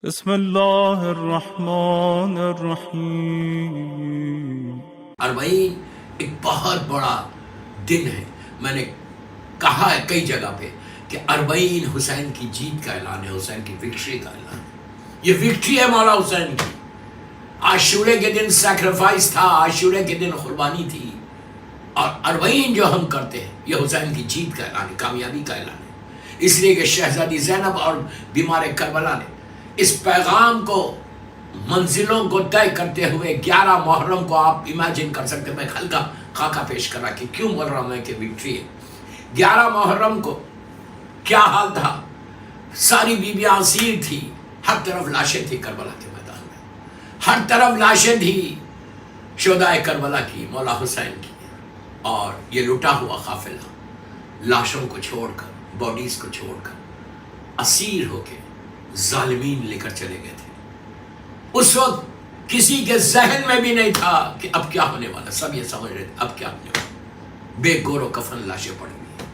بسم اللہ الرحمن الرحیم۔ اربعین ایک بہت بڑا دن ہے۔ میں نے کہا ہے کئی جگہ پہ کہ اربعین حسین کی جیت کا اعلان ہے، حسین کی وکٹری کا اعلان ہے۔ یہ وکٹری ہے مولا حسین کی۔ عاشورے کے دن سیکریفائس تھا، عاشورے کے دن قربانی تھی، اور اربعین جو ہم کرتے ہیں یہ حسین کی جیت کا اعلان ہے، کامیابی کا اعلان ہے۔ اس لیے کہ شہزادی زینب اور بیمار کربلا نے اس پیغام کو، منزلوں کو طے کرتے ہوئے 11 محرم کو، آپ امیجن کر سکتے ہیں، میں ہلکا خاکہ پیش کر رہا کہ کیوں بول رہا ہوں میں کہ وکٹری ہے۔ 11 محرم کو کیا حال تھا؟ ساری بیویاں اسیر تھی، ہر طرف لاشیں تھی کربلا کے میدان میں، ہر طرف لاشیں تھی شہدائے کربلا کی، مولا حسین کی، اور یہ لٹا ہوا قافلہ لاشوں کو چھوڑ کر، باڈیز کو چھوڑ کر، اسیر ہو کے ظالمین لے کر چلے گئے تھے۔ اس وقت کسی کے ذہن میں بھی نہیں تھا کہ اب کیا ہونے والا، سب یہ سمجھ رہے تھے اب کیا ہونے والا۔ بے گور و کفن لاشیں پڑی ہوئی ہیں،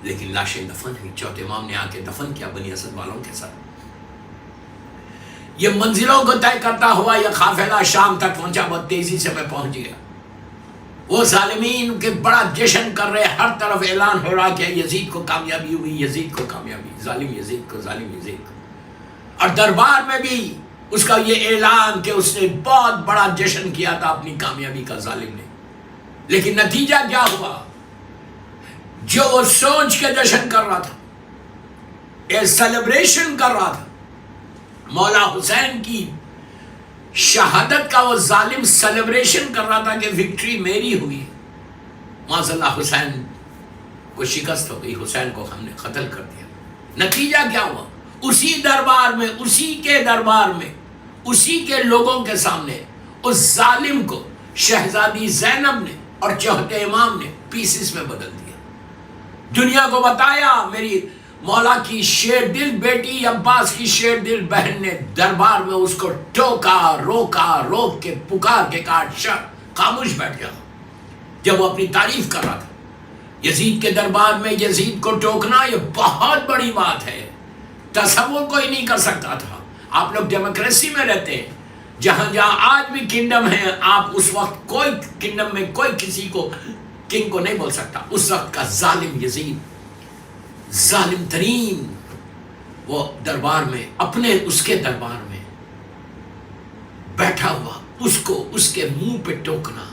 لیکن لاشیں دفن ہوئی۔ چوتھے امام نے آ کے دفن کیا بنی اسد والوں کے ساتھ۔ یہ منزلوں کو طے کرتا ہوا یہ قافلہ شام تک پہنچا، بہت تیزی سے میں پہنچ گیا۔ وہ ظالمین کے بڑا جشن کر رہے، ہر طرف اعلان ہو رہا کہ یزید کو کامیابی ہوئی، یزید کو کامیابی، ظالم یزید کو، ظالم یزید کو۔ اور دربار میں بھی اس کا یہ اعلان کہ اس نے بہت بڑا جشن کیا تھا اپنی کامیابی کا، ظالم نے۔ لیکن نتیجہ کیا ہوا؟ جو وہ سوچ کے جشن کر رہا تھا، ایک سیلیبریشن کر رہا تھا مولا حسین کی شہادت کا، وہ ظالم سیلیبریشن کر رہا تھا کہ وکٹری میری ہوئی، معاذ اللہ حسین کو شکست ہو گئی، حسین کو ہم نے قتل کر دیا۔ نتیجہ کیا ہوا؟ اسی دربار میں، اسی کے دربار میں، اسی کے لوگوں کے سامنے اس ظالم کو شہزادی زینب نے اور چوتھے امام نے پیسز میں بدل دیا۔ دنیا کو بتایا میری مولا کی شیر دل بیٹی عباس کی شیر دل بہن نے دربار میں اس کو ٹوکا، روکا، روک کے پکار کے کاٹ شر خاموش بیٹھ گیا جب وہ اپنی تعریف کر رہا تھا۔ یزید کے دربار میں یزید کو ٹوکنا یہ بہت بڑی بات ہے، تصور کوئی نہیں کر سکتا تھا۔ آپ لوگ ڈیموکریسی میں رہتے ہیں، جہاں جہاں آج بھی کنگڈم ہے، آپ اس وقت کوئی کنگڈم میں کوئی کسی کو کنگ کو نہیں بول سکتا۔ اس وقت کا ظالم یزید، ظالم ترین، وہ دربار میں، اپنے اس کے دربار میں بیٹھا ہوا، اس کو اس کے منہ پہ ٹوکنا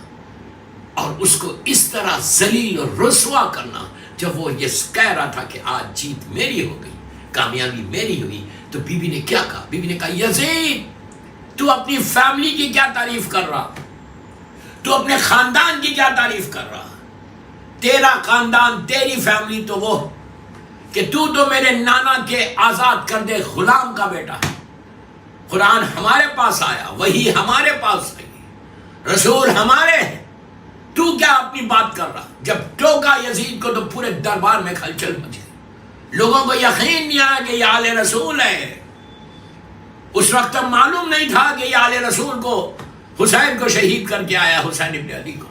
اور اس کو اس طرح ذلیل اور رسوا کرنا۔ جب وہ یہ کہہ رہا تھا کہ آج جیت میری ہو گئی، کامیابی میری ہوئی، تو بی بی نے کیا کہا؟ بی بی نے کہا یزید تو اپنی فیملی کی کیا تعریف کر رہا؟ تو اپنے خاندان کی کیا تعریف کر رہا؟ تیرا خاندان، تیری فیملی تو وہ کہ تو میرے نانا کے آزاد کردے غلام کا بیٹا ہے۔ قرآن ہمارے پاس آیا، وہی ہمارے پاس آئی، رسول ہمارے ہیں، تو کیا اپنی بات کر رہا؟ جب ٹوکا یزید کو تو پورے دربار میں ہلچل مچ گئی، لوگوں کو یقین نہیں آیا کہ یہ آل رسول ہے۔ اس وقت تب معلوم نہیں تھا کہ یہ آل رسول کو، حسین کو شہید کر کے آیا، حسین ابن علی کو۔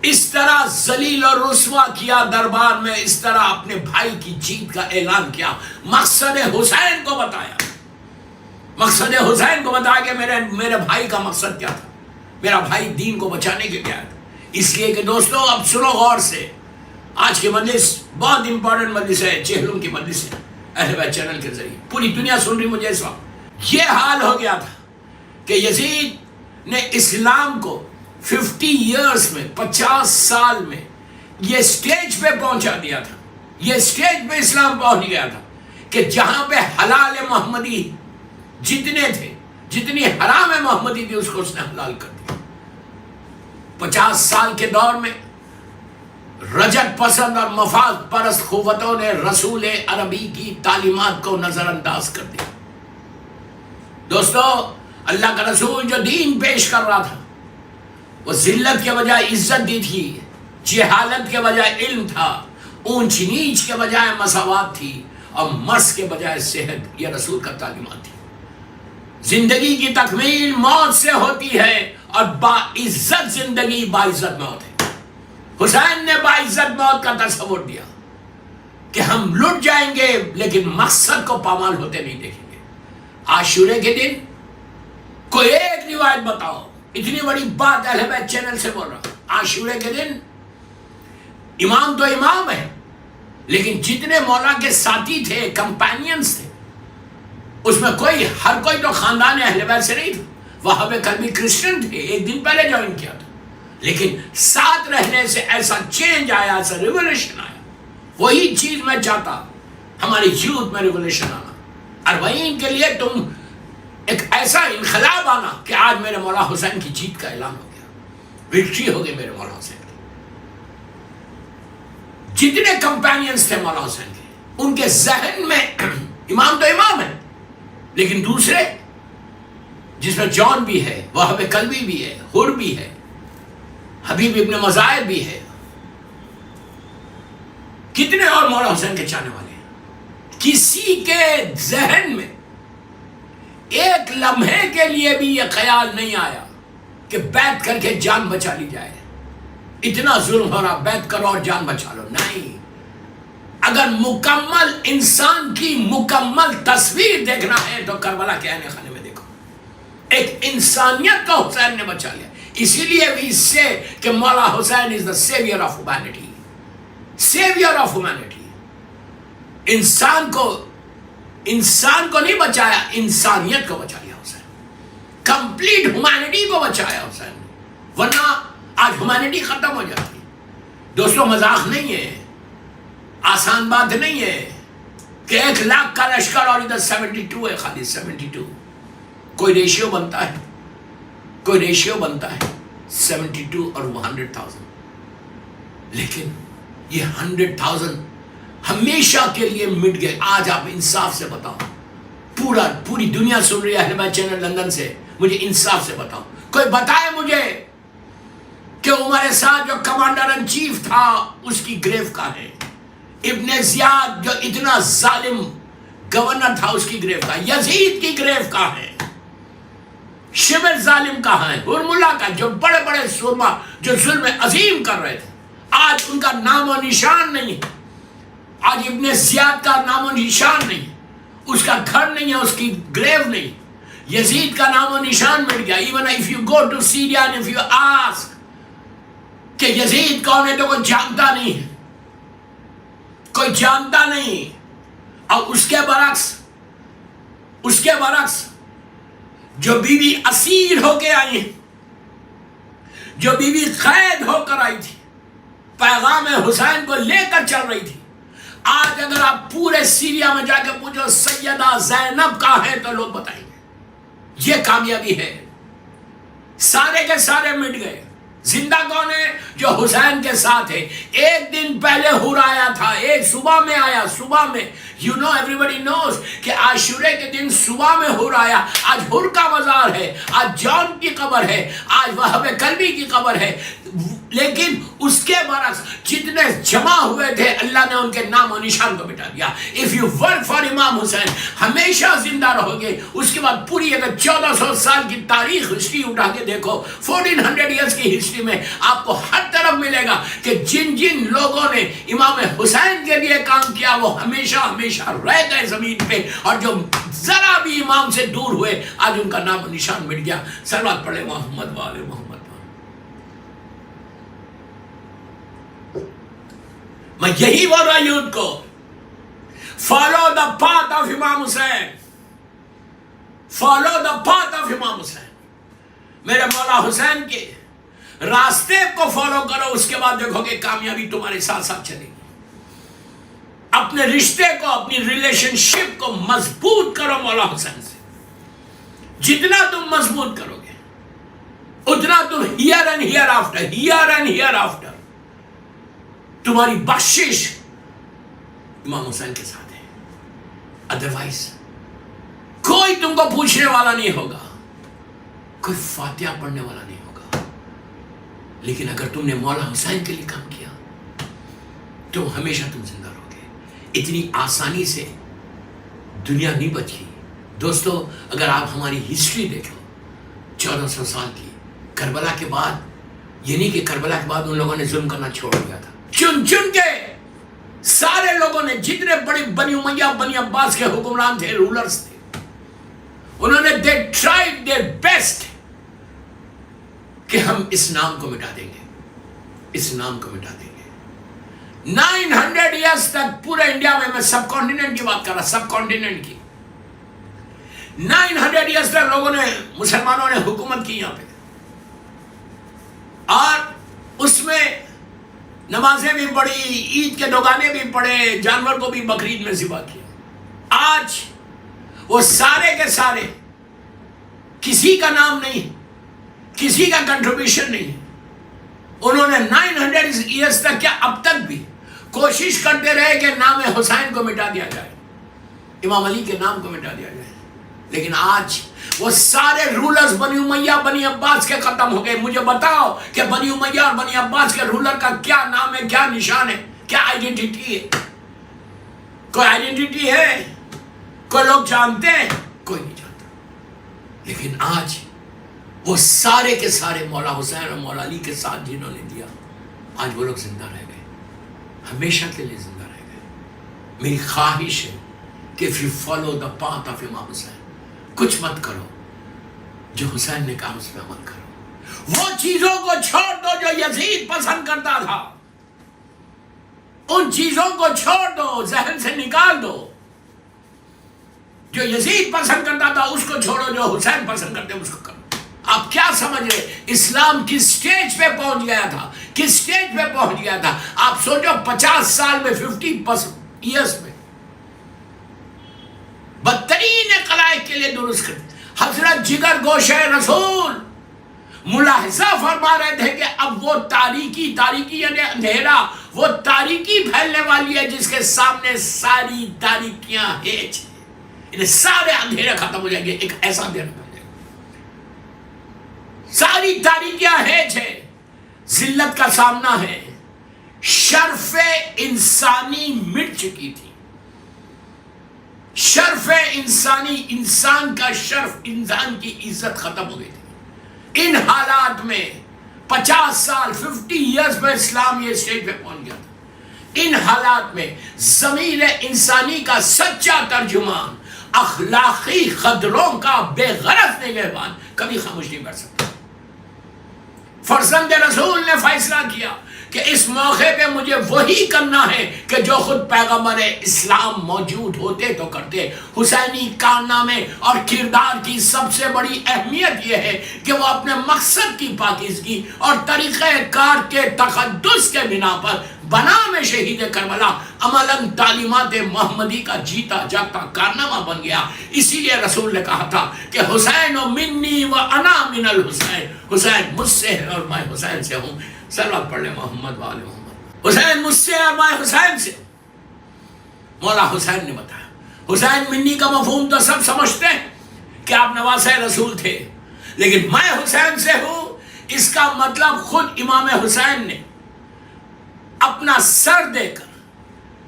اس طرح ذلیل اور رسوا کیا دربار میں، اس طرح اپنے بھائی کی جیت کا اعلان کیا، مقصد حسین کو بتایا، مقصد حسین کو بتایا کہ میرے بھائی کا مقصد کیا تھا، میرا بھائی دین کو بچانے کے لیے آیا تھا۔ اس لیے کہ دوستو اب سنو غور سے، آج کی مجلس بہت امپورٹنٹ مجلس ہے، چہلم کی مجلس ہے، اہل بیت چینل کے ذریعے پوری دنیا سن رہی مجھے اس وقت۔ یہ حال ہو گیا تھا کہ یزید نے اسلام کو 50 ایئرز میں، 50 سال میں یہ سٹیج پہ پہنچا دیا تھا، یہ سٹیج پہ اسلام پہنچ گیا تھا کہ جہاں پہ حلال محمدی جتنے تھے، جتنی حرام محمدی تھی، اس کو اس نے حلال کر دیا۔ 50 سال کے دور میں رجت پسند اور مفاد پرست قوتوں نے رسول عربی کی تعلیمات کو نظر انداز کر دیا۔ دوستو اللہ کا رسول جو دین پیش کر رہا تھا، وہ ذلت کے بجائے عزت دی تھی، جہالت کے بجائے علم تھا، اونچ نیچ کے بجائے مساوات تھی، اور مرض کے بجائے صحت، یہ رسول کا تعلیمات تھی۔ زندگی کی تکمیل موت سے ہوتی ہے، اور باعزت زندگی باعزت موت ہے۔ حسین نے باعزت موت کا تصور دیا کہ ہم لٹ جائیں گے لیکن مقصد کو پامال ہوتے نہیں دیکھیں گے۔ عاشورے کے دن کوئی ایک روایت بتاؤ. اتنی بڑی بات اہل بیت چینل سے بول رہا ہوں. عاشورے کے دن امام تو امام ہے، لیکن جتنے مولا کے ساتھی تھے، کمپینینز تھے، اس میں ہر کوئی تو خاندان اہل بیت سے نہیں تھا. وہاں پہ کلبی کرسچن تھے، ایک دن پہلے جوائن کیا تھا، لیکن ساتھ رہنے سے ایسا چینج آیا، ایسا ریولیوشن آیا. وہی چیز میں چاہتا ہماری یوتھ میں ریولیوشن آنا. اربعین کے لیے تم ایک ایسا انقلاب آنا کہ آج میرے مولا حسین کی جیت کا اعلان ہو گیا، وکٹری ہو گئی میرے مولا حسین کی. جتنے کمپینینز تھے مولا حسین کے، ان کے ذہن میں امام تو امام ہے، لیکن دوسرے جس میں جان بھی ہے، وہاں پہ کلبی بھی ہے، حر بھی ہے، حبیب ابن مظاہر بھی ہے، کتنے اور مولا حسین کے چاہنے والے ہیں. کسی کے ذہن میں ایک لمحے کے لیے بھی یہ خیال نہیں آیا کہ بیعت کر کے جان بچا لی جائے. اتنا ظلم ہو رہا، بیعت کرو اور جان بچا لو. نہیں، اگر مکمل انسان کی مکمل تصویر دیکھنا ہے تو کربلا کے عین خانے میں دیکھو. ایک انسانیت کو حسین نے بچا لیا. اسی لیے بھی اس سے کہ مولا Hussain is the saviour of humanity. Saviour of humanity. انسان کو نہیں بچایا، انسانیت کو بچا لیا حسین. کمپلیٹ ہیومینٹی کو بچایا حسین نے، ورنہ آج ہیومینٹی ختم ہو جاتی. دوستوں مذاق نہیں ہے، آسان بات نہیں ہے کہ 1,00,000 کا لشکر اور ادھر 72 ہے، خالی 72. کوئی ریشیو بنتا ہے، کوئی ریشیو بنتا ہے 72 اور 100,000. لیکن یہ 100,000 ہمیشہ کے لیے مٹ گئے. آج آپ انصاف سے بتاؤ، پوری دنیا سن رہی ہے اہل بیت چینل لندن سے، مجھے انصاف سے بتاؤ، کوئی بتائے مجھے کہ عمر سعد جو کمانڈر ان چیف تھا اس کی گریو کہاں ہے؟ ابن زیاد جو اتنا ظالم گورنر تھا اس کی گریو کہاں ہے؟ یزید کی گریو کہاں ہے؟ شمر ظالم کہاں ہے؟ ہرملہ کا جو بڑے بڑے سرما جو ظلم عظیم کر رہے تھے، آج ان کا نام و نشان نہیں. آج ابن زیاد کا نام و نشان نہیں، اس کا گھر نہیں ہے، اس کی گریو نہیں. یزید کا نام و نشان مٹ گیا. Even if you go to Syria and if you ask کہ یزید کون ہے تو کوئی جانتا نہیں ہے، کوئی جانتا نہیں. اور اس کے برعکس جو بیوی اسیر ہو کے آئی ہیں، جو بیوی قید ہو کر آئی تھی، پیغام حسین کو لے کر چل رہی تھی، آج اگر آپ پورے سیریا میں جا کے پوچھو سیدہ زینب کہاں ہے تو لوگ بتائیں گے. یہ کامیابی ہے. سارے کے سارے مٹ گئے. زندہ کون ہے؟ جو حسین کے ساتھ ہے. ایک دن پہلے حر آیا تھا، ایک صبح میں آیا. صبح میں everybody knows کہ عاشورے کے دن صبح میں حر آیا. آج حر کا مزار ہے، آج جان کی قبر ہے، آج وہب کلبی کی قبر ہے. لیکن اس کے برعکس جتنے جمع ہوئے تھے اللہ نے ان کے نام و نشان کو مٹا دیا. if you work for امام حسین ہمیشہ زندہ رہو گے. اس کے بعد پوری اگر 1400 سال کی تاریخ ہسٹری اٹھا کے دیکھو، 1400 ایئرس کی ہسٹری میں آپ کو ہر طرف ملے گا کہ جن جن لوگوں نے امام حسین کے لیے کام کیا وہ ہمیشہ ہمیشہ رہ گئے زمین پہ، اور جو ذرا بھی امام سے دور ہوئے آج ان کا نام و نشان مٹ گیا. صلوات پڑھے محمد والے محمد. میں یہی بول رہا یوتھ کو، فالو دا پاتھ آف امام حسین، فالو دا پاتھ آف امام حسین. میرے مولا حسین کے راستے کو فالو کرو، اس کے بعد دیکھو کہ کامیابی تمہارے ساتھ ساتھ چلے گی. اپنے رشتے کو، اپنی ریلیشن شپ کو مضبوط کرو مولا حسین سے. جتنا تم مضبوط کرو گے اتنا تم ہیئر اینڈ ہیئر آفٹر تمہاری بخشش امام حسین کے ساتھ ہے. ادروائز کوئی تم کو پوچھنے والا نہیں ہوگا، کوئی فاتحہ پڑھنے والا نہیں ہوگا. لیکن اگر تم نے مولا حسین کے لیے کام کیا تو ہمیشہ تم زندہ رہو گے. اتنی آسانی سے دنیا نہیں بچی. دوستو اگر آپ ہماری ہسٹری دیکھو 1400 سال کی، کربلا کے بعد، یہ نہیں کہ کربلا کے بعد ان لوگوں نے ظلم کرنا چھوڑ دیا تھا. چن کے سارے لوگوں نے، جتنے بڑے بنی امیہ بنی عباس کے حکمران تھے، رولرز تھے، they tried their best کہ ہم اس نام کو مٹا دیں گے، اس نام کو مٹا دیں گے۔ 900 ایئرس تک پورے انڈیا میں سب کانٹیننٹ کی بات کر رہا، سب کانٹیننٹ کی 900 ایئرس تک لوگوں نے، مسلمانوں نے حکومت کی یہاں پہ، اور اس میں نمازیں بھی پڑھی، عید کے دگانے بھی پڑھے، جانور کو بھی بقرعید میں ذبح کیا۔ آج وہ سارے کے سارے کسی کا نام نہیں، کسی کا کنٹریبیوشن نہیں، انہوں نے 900 ایئرس تک کیا اب تک بھی کوشش کرتے رہے کہ نام حسین کو مٹا دیا جائے، امام علی کے نام کو مٹا دیا جائے، لیکن آج وہ سارے رولرز بنی امیہ بنی عباس کے ختم ہو گئے۔ مجھے بتاؤ کہ بنی امیہ اور بنی عباس کے رولر کا کیا نام ہے، کیا نشان ہے، کیا آئیڈینٹی ہے؟ کوئی آئیڈینٹی ہے؟ کوئی لوگ جانتے ہیں؟ کوئی نہیں جانتا۔ لیکن آج وہ سارے کے سارے مولا حسین اور مولا علی کے ساتھ جنہوں نے دیا، آج وہ لوگ زندہ رہ گئے، ہمیشہ کے لیے زندہ رہ گئے۔ میری خواہش ہے کہ if you follow the path of امام حسین، کچھ مت کرو، جو حسین نے کہا اس پہ عمل کرو۔ وہ چیزوں کو چھوڑ دو جو یزید پسند کرتا تھا، ان چیزوں کو چھوڑ دو، ذہن سے نکال دو۔ جو یزید پسند کرتا تھا اس کو چھوڑو، جو حسین پسند کرتے اس کو کرو۔ آپ کیا سمجھ رہے اسلام کس سٹیج پہ پہنچ گیا تھا، کس سٹیج پہ پہنچ گیا تھا؟ آپ سوچو 50 سال میں، 50 ایئرس میں بدترین قلائق کے لیے درست کرتے۔ حضرت جگر گوشہ رسول ملاحظہ فرما رہے تھے کہ اب وہ تاریکی یعنی اندھیرا، وہ تاریکی پھیلنے والی ہے جس کے سامنے ساری تاریکیاں ہیج، یعنی سارے اندھیرے ختم ہو جائیں گے، ایک ایسا اندھیرا بن جائے گا، ساری تاریکیاں ہیج ہے، ذلت کا سامنا ہے، شرف انسانی مٹ چکی تھی، شرف انسانی، انسان کا شرف، انسان کی عزت ختم ہو گئی تھی۔ ان حالات میں 50 سال 50 ایئرس میں اسلام یہ اسٹیج پہ پہنچ گیا تھا۔ ان حالات میں ضمیر انسانی کا سچا ترجمان، اخلاقی قدروں کا بے غرض نگہبان کبھی خاموش نہیں بیٹھ سکتا۔ فرزند رسول نے فیصلہ کیا کہ اس موقع پہ مجھے وہی کرنا ہے کہ جو خود پیغمبر اسلام موجود ہوتے تو کرتے۔ حسینی کارنامے اور کردار کی سب سے بڑی اہمیت یہ ہے کہ وہ اپنے مقصد کی پاکیزگی اور طریقہ کار کے تقدس کے بنا پر بنا میں شہید کربلا عملاً تعلیمات محمدی کا جیتا جاگتا کارنامہ بن گیا۔ اسی لیے رسول نے کہا تھا کہ حسین و منی و انا من الحسین، حسین مجھ سے ہے اور میں حسین سے ہوں۔ صلوات پڑھ لیں محمد و آل محمد۔ حسین مجھ سے اور میں حسین سے۔ مولا حسین نے بتایا، حسین منی کا مفہوم تو سب سمجھتے ہیں کہ آپ نواسہ رسول تھے، لیکن میں حسین سے ہوں، اس کا مطلب خود امام حسین نے اپنا سر دے کر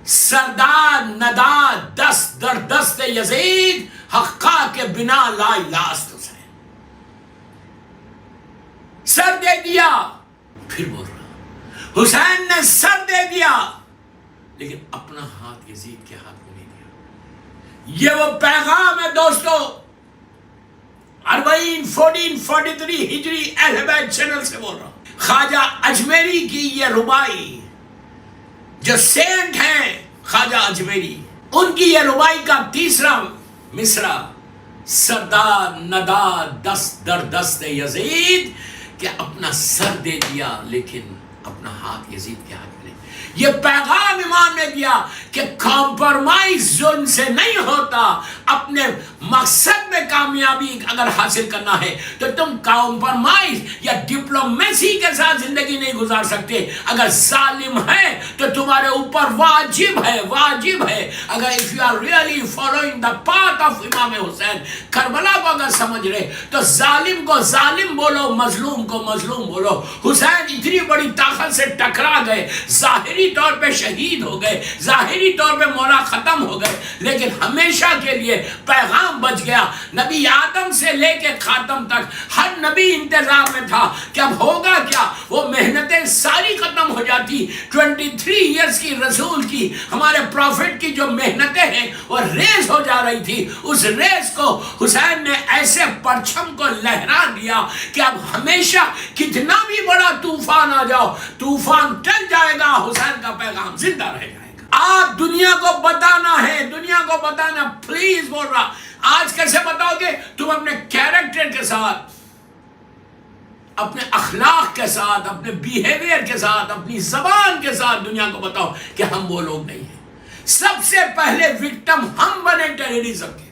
سردار ندا دست در دست یزید حقا کے بنا لا لاست حسین، سر دے دیا۔ پھر بول رہا حسین نے سر دے دیا لیکن اپنا ہاتھ یزید کے ہاتھ کو نہیں دیا۔ یہ وہ پیغام ہے دوستو، 1443 ہجری اہل بیت چینل سے بول رہا ہوں۔ خواجہ اجمیری کی یہ ربائی، جو سینٹ ہیں خواجہ اجمیری، ان کی یہ ربائی کا تیسرا مصرع، سردار ندا دست در دست یزید، کہ اپنا سر دے دیا لیکن اپنا ہاتھ یزید کے ہاتھ میں۔ یہ پیغام امام نے دیا کہ کمپرمائز ظلم سے نہیں ہوتا۔ اپنے مقصد میں کامیابی اگر حاصل کرنا ہے تو تم کمپرمائز یا ڈپلومیسی کے ساتھ زندگی نہیں گزار سکتے۔ اگر ظالم ہے تو تمہارے اوپر واجب ہے اگر if you are really following the path of امام حسین، کربلا کو اگر سمجھ رہے تو ظالم کو ظالم بولو، مظلوم کو مظلوم بولو۔ حسین اتنی بڑی طاقت سے ٹکرا گئے، ظاہری طور پہ شہید ہو گئے، ظاہری طور پہ مولا ختم ہو گئے، لیکن ہمیشہ کے لیے پیغام بچ گیا۔ نبی آدم سے لے کے خاتم تک ہر نبی انتظار میں تھا کہ اب ہوگا کیا۔ وہ محنتیں ساری ختم ہو جاتی۔ 23 ایئرس کی رسول کی، ہمارے پروفٹ کی جو محنتیں ہیں وہ ریز ہو جا رہی تھی، اس ریز کو حسین نے ایسے ایسے پرچم کو لہرا دیا کہ اب ہمیشہ کتنا بھی بڑا طوفان آ جاؤ، طوفان ٹل جائے گا، حسین کا پیغام زندہ رہ جائے گا۔ آپ دنیا کو بتانا ہے، دنیا کو بتانا، پلیز بول رہا، آج کیسے بتاؤ گے؟ تم اپنے کیریکٹر کے ساتھ، اپنے اخلاق کے ساتھ، اپنے بیہیویئر کے ساتھ، اپنی زبان کے ساتھ دنیا کو بتاؤ کہ ہم وہ لوگ نہیں ہیں۔ سب سے پہلے وکٹم ہم بنے ٹیررزم کے۔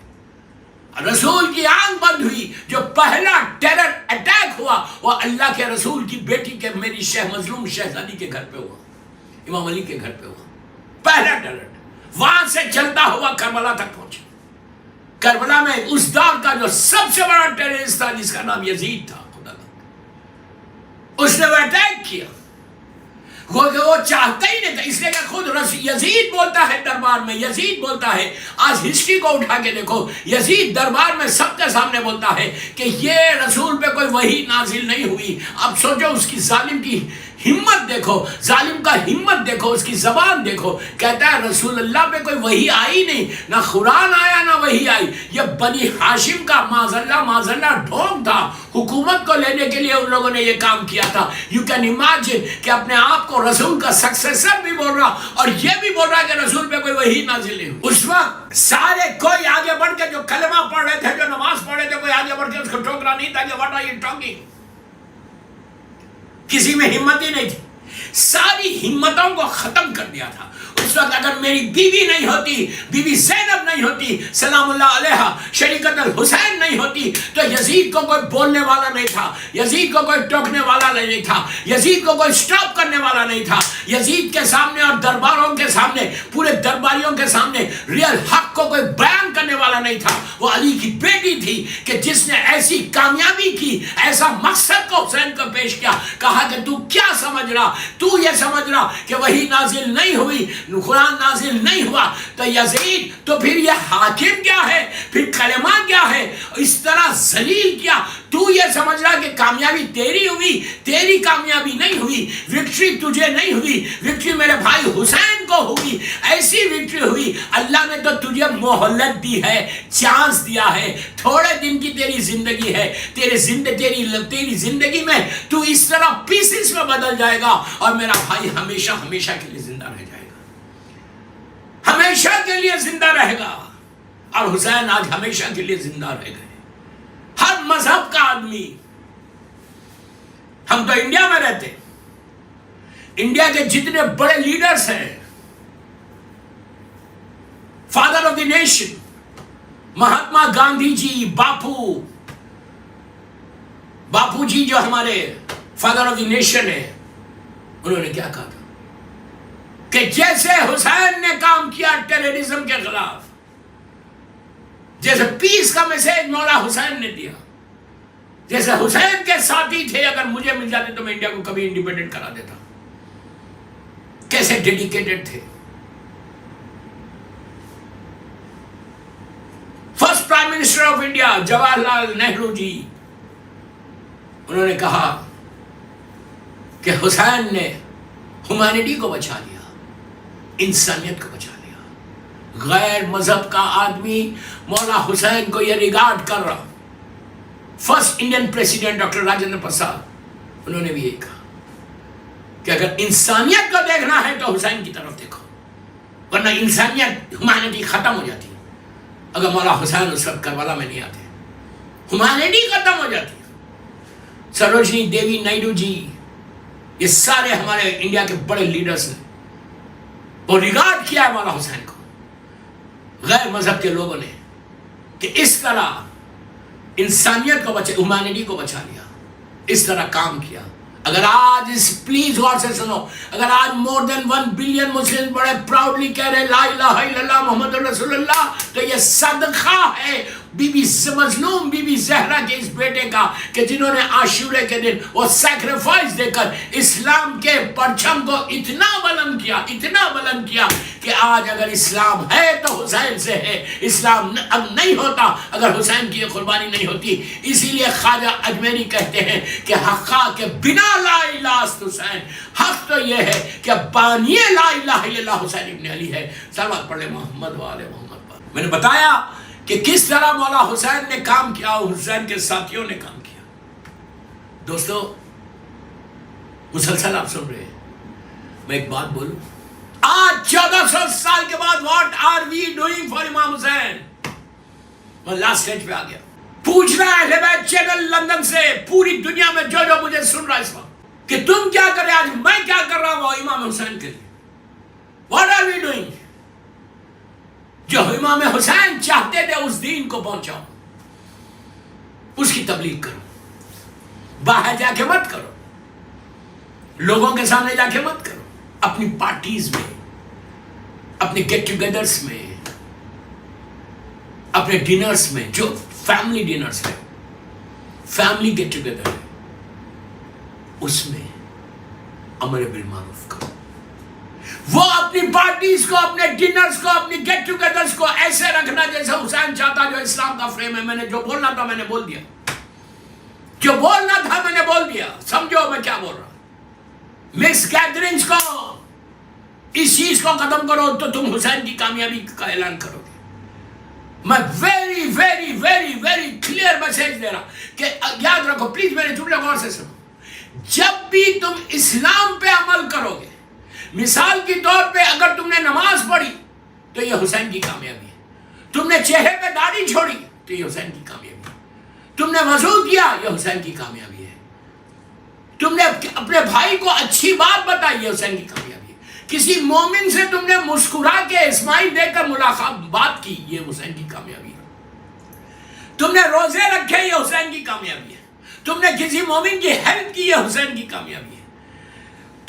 رسول کی آنکھ بند ہوئی، جو پہلا ٹیرر اٹیک ہوا وہ اللہ کے رسول کی بیٹی کے، میری مظلوم شہزادی کے گھر پہ ہوا، امام علی کے گھر پہ ہوا پہلا ٹیرر۔ وہاں سے چلتا ہوا کربلا تک پہنچا۔ کربلا میں اس دور کا جو سب سے بڑا ٹیررسٹ تھا جس کا نام یزید تھا، خدا کا، اس نے وہ اٹیک کیا۔ وہ چاہتا ہی نہیں تھا، اس لیے کہ خود یزید بولتا ہے دربار میں، یزید بولتا ہے، آج ہسٹری کو اٹھا کے دیکھو، یزید دربار میں سب کے سامنے بولتا ہے کہ یہ رسول پہ کوئی وحی نازل نہیں ہوئی۔ اب سوچو اس کی ظالم کی ہمت دیکھو، ظالم کا ہمت دیکھو، اس کی زبان دیکھو، کہتا ہے رسول اللہ پہ کوئی وحی آئی نہیں، نہ قرآن آیا نہ وحی آئی، یہ بنی ہاشم کا معاذ اللہ ڈھونگ تھا، حکومت کو لینے کے لیے ان لوگوں نے یہ کام کیا تھا۔ یو کین امیجن کہ اپنے آپ کو رسول کا سکسیسر بھی بول رہا اور یہ بھی بول رہا کہ رسول پہ کوئی وحی نازل نہیں ہوئی۔ اس وقت سارے کوئی آگے بڑھ کے جو کلمہ پڑھ رہے تھے، جو نماز پڑھ رہے تھے، کوئی آگے بڑھ کے اس کو ٹوکرا نہیں تھا کہ واٹ آر یو ٹاکنگ، کسی میں ہمت ہی نہیں تھی، ساری ہمتوں کو ختم کر دیا تھا۔ اس وقت اگر میری بیوی نہیں ہوتی، بیوی زینب نہیں ہوتی سلام اللہ علیہا، شریکت الحسین نہیں ہوتی، تو یزید کو کوئی بولنے والا نہیں تھا، یزید کو کوئی ٹوکنے والا نہیں تھا، یزید کو کوئی سٹاپ کرنے والا نہیں تھا۔ یزید کے سامنے اور درباروں کے سامنے، پورے درباریوں کے سامنے ریل حق کو کوئی بیان کرنے والا نہیں تھا۔ وہ علی کی بیٹی تھی کہ جس نے ایسی کامیابی کی، ایسا مقصد کو حسین کو پیش کیا، کہا کہ تو کیا سمجھ رہا، تو یہ سمجھ رہا کہ وہی نازل نہیں ہوئی، قرآن نازل نہیں ہوا، تو یزید تو پھر یہ حاکم کیا ہے، پھر کلمہ کیا ہے، اس طرح ذلیل کیا۔ تو یہ سمجھ رہا کہ کامیابی تیری ہوئی، تیری کامیابی نہیں ہوئی، وکٹری تجھے نہیں ہوئی، وکٹری میرے بھائی حسین کو ہوئی، ایسی وکٹری ہوئی۔ اللہ نے تو تجھے مہلت دی ہے، چانس دیا ہے، تھوڑے دن کی تیری زندگی ہے، تیری زندگی میں تو اس طرح پیسز میں بدل جائے گا اور میرا بھائی ہمیشہ ہمیشہ کے لیے زندہ رہ جائے گا، ہمیشہ کے لیے زندہ رہے گا۔ اور حسین آج ہمیشہ کے لیے زندہ رہ گئے۔ ہر مذہب کا آدمی، ہم تو انڈیا میں رہتے، انڈیا کے جتنے بڑے لیڈرز ہیں، father of the nation Mahatma Gandhi ji, Bapu ji جو ہمارے فادر آف دی نیشن ہے، انہوں نے کیا کہا تھا کہ جیسے حسین نے کام کیا ٹیررزم کے خلاف، جیسے پیس کا میسج مولا حسین نے دیا، جیسے حسین کے ساتھی تھے، اگر مجھے مل جاتے تو میں انڈیا کو کبھی انڈیپینڈنٹ کرا دیتا۔ کیسے ڈیڈیکیٹڈ تھے۔ First prime minister of India Jawahar Lal Nehru جی، انہوں نے کہا کہ حسین نے ہیومینٹی کو بچا لیا، انسانیت کو بچا لیا۔ غیر مذہب کا آدمی مولا حسین کو یہ ریگارڈ کر رہا۔ First Indian president doctor Rajendra Prasad, انہوں نے بھی یہ کہا کہ اگر انسانیت کو دیکھنا ہے تو حسین کی طرف دیکھو، ورنہ انسانیت، ہیومینٹی ختم ہو جاتی اگر مولا حسین اس وقت کربلا میں نہیں آتے، ہیومینٹی ختم ہو جاتی۔ سروجنی دیوی نائیڈو جی، یہ سارے ہمارے انڈیا کے بڑے لیڈرز ہیں، وہ ریگارڈ کیا ہے مولا حسین کو غیر مذہب کے لوگوں نے کہ اس طرح انسانیت کو ہیومینٹی کو بچا لیا، اس طرح کام کیا۔ اگر آج پلیز غور سے سنو، اگر آج مور دین 1 بلین مسلم بڑے پراؤڈلی کہہ رہے لا الہ الا اللہ محمد رسول اللہ، تو یہ صدقہ ہے بی بی مظلوم بی بی زہرا کے اس بیٹے کا کہ جنہوں نے عاشورے کے دن وہ سیکریفائس دے کر اسلام کے پرچم کو اتنا بلند کیا کہ آج اگر اسلام ہے تو حسین سے ہے، اسلام اب نہیں ہوتا اگر حسین کی یہ قربانی نہیں ہوتی۔ اسی لیے خواجہ اجمیری کہتے ہیں کہ حقا کے بنا لا الہ است حسین، حق تو یہ ہے کہ بانی لا الہ الا اللہ حسین ابن علی ہے۔ صلوات پڑھ لے محمد و آل محمد پر۔ میں نے بتایا کہ کس طرح مولا حسین نے کام کیا اور حسین کے ساتھیوں نے کام کیا. دوستو مسلسل آپ سن رہے ہیں. میں ایک بات بولوں, آج 1400 سال کے بعد what are we doing for Imam Hussain. میں لاسٹ سٹیج پہ آ گیا. پوچھ رہا ہے اہل بیت چینل لندن سے, پوری دنیا میں جو مجھے سن رہا ہے اس وقت, کہ تم کیا کر رہے, آج میں کیا کر رہا ہوں امام حسین کے لیے. What are we doing. جو امام حسین چاہتے تھے اس دین کو پہنچاؤ, اس کی تبلیغ کرو. باہر جا کے مت کرو, لوگوں کے سامنے جا کے مت کرو, اپنی پارٹیز میں, اپنے گیٹ ٹوگیدرز میں, اپنے ڈنرز میں, جو فیملی ڈنرز ہے, فیملی گیٹ ٹوگیدر ہے, اس میں امر بالمعروف کرو. وہ اپنی پارٹیز کو, اپنے ڈنرز کو, اپنی گیٹ ٹوگیدرز کو ایسے رکھنا جیسے حسین چاہتا, جو اسلام کا فریم ہے. میں نے جو بولنا تھا میں نے بول دیا, جو بولنا تھا میں نے بول دیا. سمجھو میں کیا بول رہا ہوں. مکس گیدرنگز کو, اس چیز کو ختم کرو تو تم حسین کی کامیابی کا اعلان کرو گے. میں very very very very clear message دے رہا کہ یاد رکھو پلیز, میرے جملے غور سے سنو. جب بھی تم اسلام پہ عمل کرو گے, مثال کے طور پہ اگر تم نے نماز پڑھی تو یہ حسین کی کامیابی ہے. تم نے چہرے پہ داڑھی چھوڑی تو یہ حسین کی کامیابی ہے. تم نے وضو کیا, یہ حسین کی کامیابی ہے. تم نے اپنے بھائی کو اچھی بات بتائی, یہ حسین کی کامیابی ہے. کسی مومن سے تم نے مسکرا کے اسمائل دے کر ملاقات بات کی, یہ حسین کی کامیابی ہے. تم نے روزے رکھے, یہ حسین کی کامیابی ہے. تم نے کسی مومن کی ہیلپ کی, یہ حسین کی کامیابی ہے.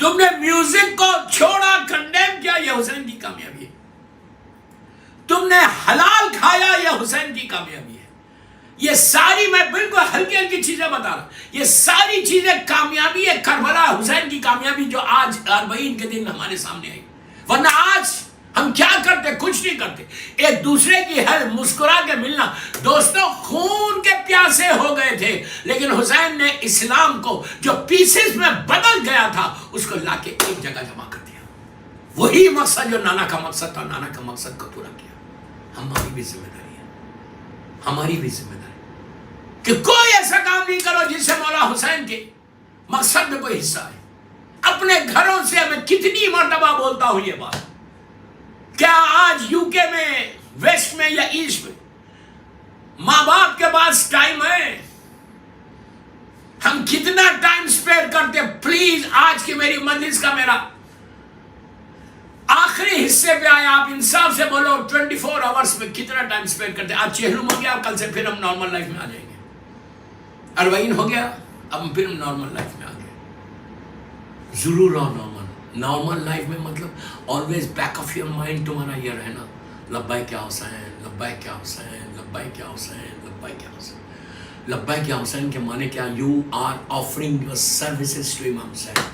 تم نے میوزک کو چھوڑا, کنڈیم کیا, یہ حسین کی کامیابی ہے. تم نے حلال کھایا, یہ حسین کی کامیابی ہے. یہ ساری, میں بالکل ہلکی ہلکی چیزیں بتا رہا ہوں, یہ ساری چیزیں کامیابی ہے. کربلا حسین کی کامیابی جو آج 40 کے دن ہمارے سامنے آئی. ورنہ آج ہم کیا کرتے, کچھ نہیں کرتے. ایک دوسرے کی ہیلپ, مسکرا کے ملنا. دوستوں خون کے پیاسے ہو گئے تھے, لیکن حسین نے اسلام کو جو پیسز میں بدل گیا تھا اس کو لا کے ایک جگہ جمع کر دیا. وہی مقصد جو نانا کا مقصد تھا, نانا کا مقصد کو پورا کیا. ہماری بھی ذمہ داری ہے, ہماری بھی ذمہ داری کہ کوئی ایسا کام نہیں کرو جس سے مولا حسین کے مقصد میں کوئی حصہ ہے. اپنے گھروں سے میں کتنی مرتبہ بولتا ہوں یہ بات. کیا آج یو کے میں, ویسٹ میں یا ایسٹ میں ماں باپ کے پاس ٹائم ہے؟ ہم کتنا ٹائم سپینڈ کرتے؟ پلیز آج کی میری مجلس کا میرا آخری حصے پہ آیا, آپ انصاف سے بولو 24 آورس میں کتنا ٹائم سپینڈ کرتے؟ آج چہلم ہو گیا, کل سے پھر ہم نارمل لائف میں آ جائیں گے. اروین ہو گیا, اب ہم پھر نارمل لائف میں آ گئے. ضرور رہو نارمل. نارمل لائف میں مطلب always back of your mind تمہارا یہ رہنا, لبیک یا حسین, لبیک یا حسین, لبیک یا حسین, لبیک یا حسین. لبیک یا حسین کے معنی کیا؟ You are offering your services to Imam Hussain.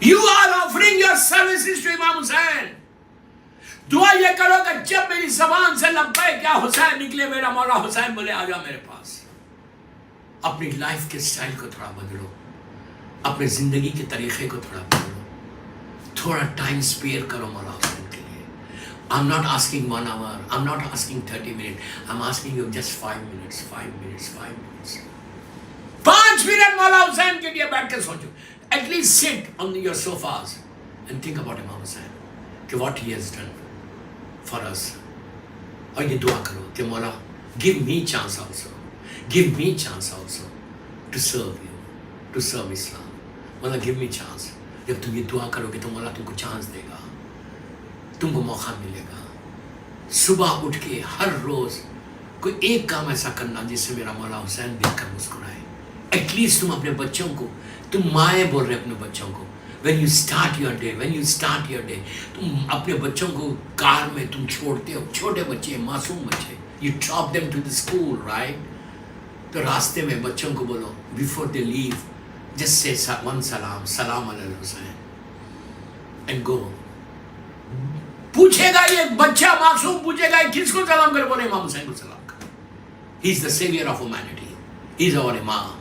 You are offering your services to Imam Hussain. دعا یہ کرو کہ جب میری زبان سے لبیک یا حسین نکلے, میرا مولا حسین بولے آ جا میرے پاس. اپنی لائف کے سٹائل کو تھوڑا بدلو, اپنے زندگی کے طریقے کو تھوڑا بدلو, تھوڑا ٹائم اسپیئر کرو مولا حسین کے لیے. I'm not asking 1 hour, I'm not asking 30 minutes, I'm asking you just 5 minutes, 5 minutes, 5 minutes. 5 minute مولا حسین کے لیے بیٹھ کے سوچو. At least sit on your sofas and think about Imam Hussain, کہ what he has done for us. اور یہ دعا کرو کہ مولا give me chance also, give me chance also to serve you, to serve Islam. مولا give me chance. جب تم یہ دعا کرو گے تو مولا تم کو چانس دے گا, تم کو موقع ملے گا. صبح اٹھ کے ہر روز کوئی ایک کام ایسا کرنا جس سے میرا مولا حسین دیکھ کر مسکرائے. ایٹ لیسٹ تم اپنے بچوں کو, تم مائیں بول رہے اپنے بچوں کو, when you start your day, when you start your day, تم اپنے بچوں کو کار میں تم چھوڑتے ہو, چھوٹے بچے, معصوم بچے, you drop them to the school, right? تو راستے میں بچوں کو بولو before they leave, just say one salam, salam Ali الحسین, and go. پوچھے گا یہ بچہ معصوم, پوچھے گا کس کو سلام کر, بولے امام حسین کو سلام کر. He is the savior of humanity, he is our imam.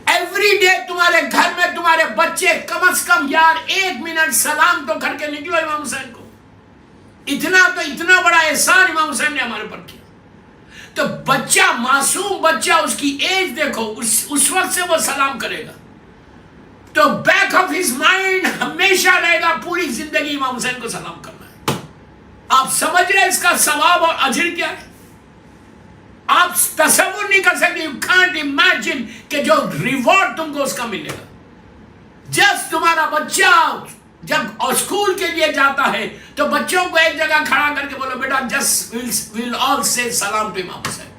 Every day تمہارے گھر میں تمہارے بچے کم از کم یار 1 منٹ سلام تو کر کے نکلو امام حسین کو. اتنا بڑا احسان امام حسین نے ہمارے پر کیا. تو بچہ، معصوم بچہ، اس کی ایج دیکھو، اس وقت سے وہ سلام کرے گا تو بیک آف ہز مائنڈ ہمیشہ رہے گا پوری زندگی امام حسین کو سلام کرنا ہے۔ آپ سمجھ رہے اس کا ثواب اور اجر کیا ہے؟ آپ تصور نہیں کر سکتے، you can't imagine کہ جو ریوارڈ تم کو اس کا ملے گا۔ جس تمہارا بچہ جب اسکول کے لیے جاتا ہے تو بچوں کو ایک جگہ کھڑا کر کے بولو بیٹا جسٹ we'll all say سلام to Imam Hussain,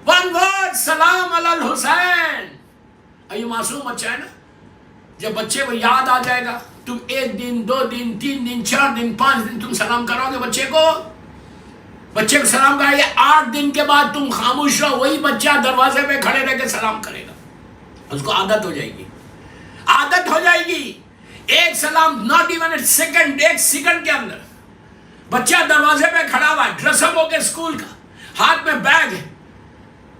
one word، سلام علی الحسین۔ یہ معصوم بچہ ہے نا، جب بچے کو یاد آ جائے گا، تم 1 دن 2 دن 3 دن 4 دن 5 دن تم سلام کرو گے بچے کو سلام کرائے گے، 8 دن کے بعد تم خاموش رہو، وہی بچہ دروازے پہ کھڑے رہ کے سلام کرے گا، اس کو عادت ہو جائے گی، عادت ہو جائے گی۔ ایک سلام، not even a second, 1 second کے اندر بچہ دروازے پہ کھڑا ہوا ہے، ڈریس اپ ہو کے اسکول کا، ہاتھ میں بیگ ہے،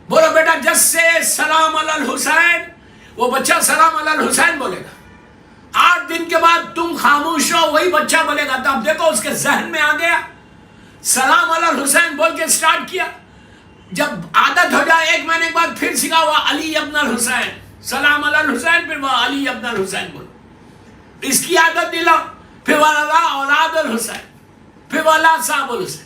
بولو بیٹا جس سے سلام علی الحسین، وہ بچہ سلام علی الحسین بولے گا۔ 8 دن کے بعد تم خاموش رہو، وہی بچہ بولے گا۔ تو اب دیکھو اس کے ذہن میں آ گیا، سلام علی الحسین بول کے سٹارٹ کیا، جب عادت ہو جائے 1 مہینے کے بعد پھر سکھا ہوا علی ابن الحسین، سلام علی الحسین، پھر وہ علی ابن الحسین بولو، اس کی عادت دلا، پھر والا اولاد الحسین، پھر والا صاحب الحسین۔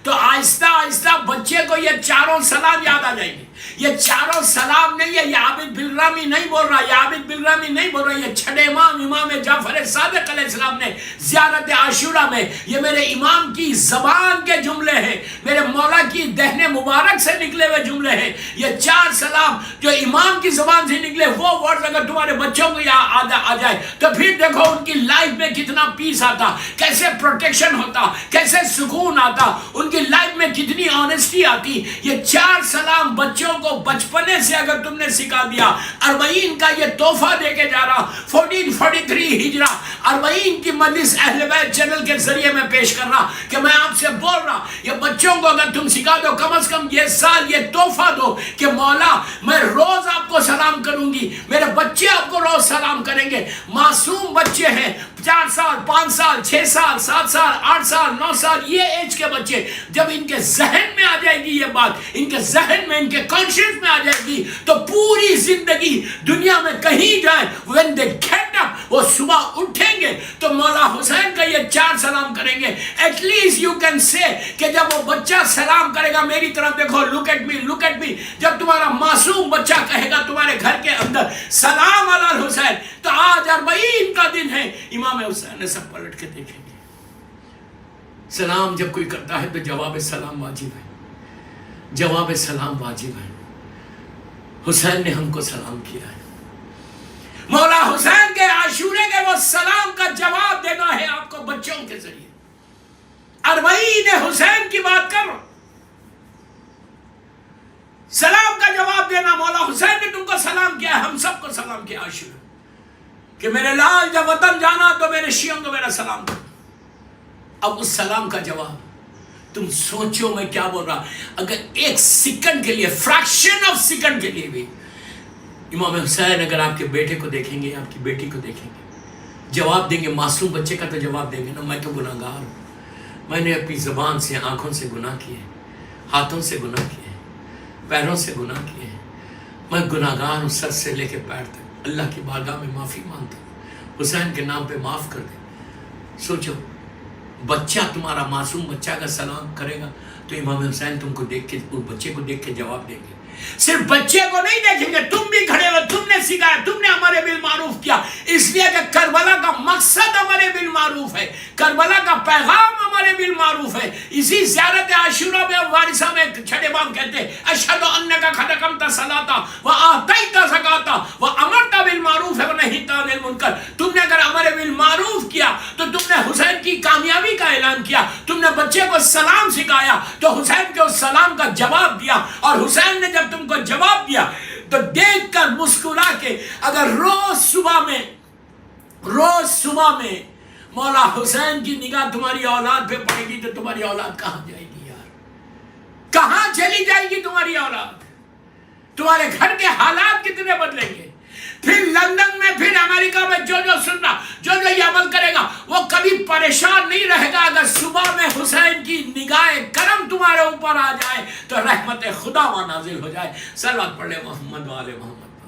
تو آہستہ آہستہ بچے کو یہ چاروں سلام یاد آ جائیں گے۔ یہ چاروں سلام نہیں ہے، یہ عابد بالرامی نہیں بول رہا، یہ عابد بالرامی نہیں بول رہا، یہ چھٹے امام جعفر صادق علیہ السلام نے زیارت عاشورہ میں، یہ میرے امام کی زبان کے جملے ہیں، میرے مولا کی دہن مبارک سے نکلے ہوئے جملے ہیں۔ یہ 4 سلام جو امام کی زبان سے نکلے، وہ ورڈز اگر تمہارے بچوں کو یاد آ جائے تو پھر دیکھو ان کی لائف میں کتنا پیس آتا، کیسے پروٹیکشن ہوتا، کیسے سکون آتا، ان کی لائف میں کتنی آنیسٹی آتی۔ یہ 4 سلام بچوں کو بچپنے سے اگر تم نے سکھا دیا، 40 کا یہ تحفہ دے کے جا رہا، 1443 ہجرہ 40 کی مجلس اہل بیت چینل کے ذریعے میں پیش کر رہا کہ میں آپ سے بول رہا، یہ بچوں کو اگر تم سکھا دو، کم از کم یہ سال یہ تحفہ دو کہ مولا میں روز آپ کو سلام کروں گی، میرے بچے آپ کو روز سلام کریں گے۔ معصوم بچے ہیں، 4 سال 5 سال 6 سال 7 سال 8 سال 9 سال، یہ ایج کے بچے، جب ان کے ذہن میں آ جائے گی یہ بات، ان کے ذہن میں، ان کے کانشیس میں آ جائے گی، تو پوری زندگی دنیا میں کہیں جائیں، when they get up، وہ صبح اٹھیں گے تو مولا حسین کا یہ 4 سلام کریں گے۔ At least you can say کہ جب وہ بچہ سلام کرے گا میری طرف دیکھو، look at me look at me، جب تمہارا معصوم بچہ کہے گا تمہارے گھر کے اندر سلام علی الحسین، تو آج 40 کا دن ہے، امام حسین نے سب پلٹ کے دیکھیں گے۔ سلام جب کوئی کرتا ہے تو جواب سلام واجب ہے، جواب سلام واجب ہے۔ حسین نے ہم کو سلام کیا ہے، مولا حسین کے عاشورے کے وہ سلام کا جواب دینا ہے آپ کو بچوں کے ذریعے۔ 40 حسین کی بات کر رہا، سلام کا جواب دینا، مولا حسین نے تم کو سلام کیا ہے، ہم سب کو سلام کیا عاشورے کہ میرے لال جب وطن جانا تو میرے شیعوں کو میرا سلام کرنا۔ اب اس سلام کا جواب تم سوچو میں کیا بول رہا، اگر 1 سیکنڈ کے لیے، فریکشن آف سیکنڈ کے لیے بھی امام حسین اگر آپ کے بیٹے کو دیکھیں گے، آپ کی بیٹی کو دیکھیں گے، جواب دیں گے، معصوم بچے کا تو جواب دیں گے نا، میں تو گناہگار ہوں، میں نے اپنی زبان سے، آنکھوں سے گناہ کیے، ہاتھوں سے گناہ کیے، پیروں سے گناہ کیے، میں گناہگار ہوں، سر سے لے کے پیر تک، اللہ کی بارگاہ میں معافی مانگتا ہوں، حسین کے نام پہ معاف کر دیں۔ سوچو بچہ، تمہارا معصوم بچہ کا سلام کرے گا تو امام حسین تم کو دیکھ کے، اس بچے کو دیکھ کے جواب دیں گے۔ صرف بچے کو نہیں دیکھیں گے، تم بھی کھڑے ہوئے، تم نے سکھایا، تم نے ہمارے بالمعروف کیا، اس لیے کہ کربلا کا مقصد ہمارے بالمعروف ہے، کربلا کا پیغام ہمارے بالمعروف ہے۔ اسی زیارت عاشورہ میں وارثہ میں چھٹے امام کہتے ہیں اشہد انک قد اقمت الصلاۃ وآتیت الزکاۃ وامرت بالمعروف ونہیت عن المنکر۔ تم نے اگر ہمارے بالمعروف کیا تو تم نے حسین کی کامیابی کا اعلان کیا، تم نے بچے کو سلام سکھایا تو حسین کے اس سلام کا جواب دیا، اور حسین نے جب تم کو جواب دیا تو دیکھ کر مسکرا کے، اگر روز صبح میں مولا حسین کی نگاہ تمہاری اولاد پہ پڑے گی تو تمہاری اولاد کہاں جائے گی یار؟ کہاں چلی جائے گی تمہاری اولاد؟ تمہارے گھر کے حالات کتنے بدلیں گے؟ پھر لندن میں، پھر امریکہ میں جو سننا، جو یہ عمل کرے گا وہ کبھی پریشان نہیں رہے گا۔ اگر صبح میں حسین کی نگاہ کرم تمہارے اوپر آ جائے تو رحمت خدا وہاں نازل ہو جائے۔ صلوات پڑھ لے محمد و آل محمد۔